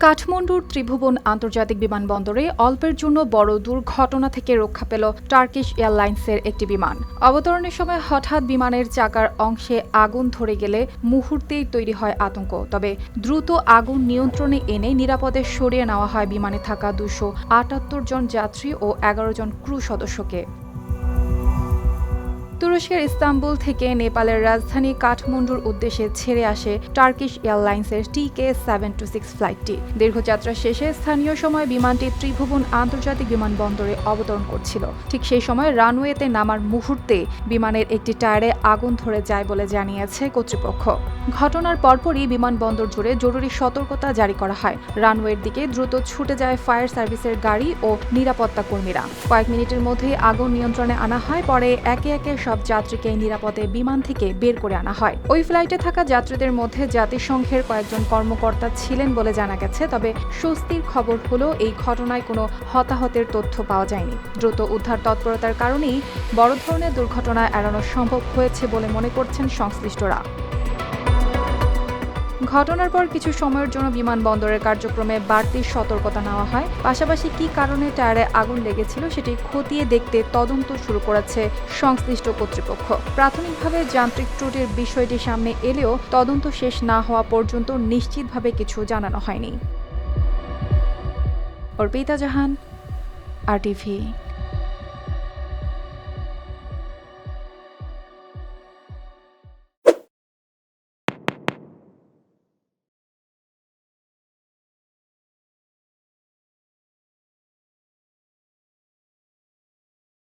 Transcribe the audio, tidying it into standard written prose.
কাঠমান্ডুর ত্রিভুবন আন্তর্জাতিক বিমানবন্দরে অল্পের জন্য বড় দুর্ঘটনা থেকে রক্ষা পেল টার্কিশ এয়ারলাইন্সের একটি বিমান। অবতরণের সময় হঠাৎ বিমানের চাকার অংশে আগুন ধরে গেলে মুহূর্তেই তৈরি হয় আতঙ্ক। তবে দ্রুত আগুন নিয়ন্ত্রণে এনে নিরাপদে সরিয়ে নেওয়া হয় বিমানে থাকা 278 জন যাত্রী ও 11 জন ক্রু সদস্যকে। তুরস্কের ইস্তাম্বুল থেকে নেপালের রাজধানী কাঠমান্ডুর উদ্দেশ্যে ছেড়ে আসে টার্কিশ এয়ারলাইন্সের TK726 ফ্লাইটটি। দীর্ঘযাত্রা শেষে স্থানীয় সময় বিমানটি ত্রিভুবন আন্তর্জাতিক বিমানবন্দরে অবতরণ করছিল। ঠিক সেই সময় রানওয়েতে নামার মুহূর্তে বিমানের একটি টায়ারে আগুন ধরে যায় বলে জানিয়েছে কর্তৃপক্ষ। ঘটনার পরপরই বিমানবন্দর জুড়ে জরুরি সতর্কতা জারি করা হয়। রানওয়ের দিকে দ্রুত ছুটে যায় ফায়ার সার্ভিসের গাড়ি ও নিরাপত্তা কর্মীরা। কয়েক মিনিটের মধ্যেই আগুন নিয়ন্ত্রণে আনা হয়। পরে একে একে সব যাত্রীকে নিরাপদে বিমান থেকে বের করে আনা হয়। ওই ফ্লাইটে থাকা যাত্রীদের মধ্যে জাতিসংঘের কয়েকজন কর্মকর্তা ছিলেন বলে জানা গেছে। তবে স্বস্তির খবর হলো এই ঘটনায় কোনো হতাহতের তথ্য পাওয়া যায়নি। দ্রুত উদ্ধার তৎপরতার কারণেই বড় ধরনের দুর্ঘটনা এড়ানো সম্ভব হয়েছে বলে মনে করছেন সংশ্লিষ্টরা। ঘটনার পর কিছু সময়ের জন্য বিমানবন্দরের কার্যক্রমে বাড়তি সতর্কতা নেওয়া হয়। পাশাপাশি কী কারণে টায়ারে আগুন লেগেছিল সেটি খতিয়ে দেখতে তদন্ত শুরু করেছে সংশ্লিষ্ট কর্তৃপক্ষ। প্রাথমিকভাবে যান্ত্রিক ত্রুটির বিষয়টি সামনে এলেও তদন্ত শেষ না হওয়া পর্যন্ত নিশ্চিতভাবে কিছু জানানো হয়নি। অর্পিতা জাহান, RTV।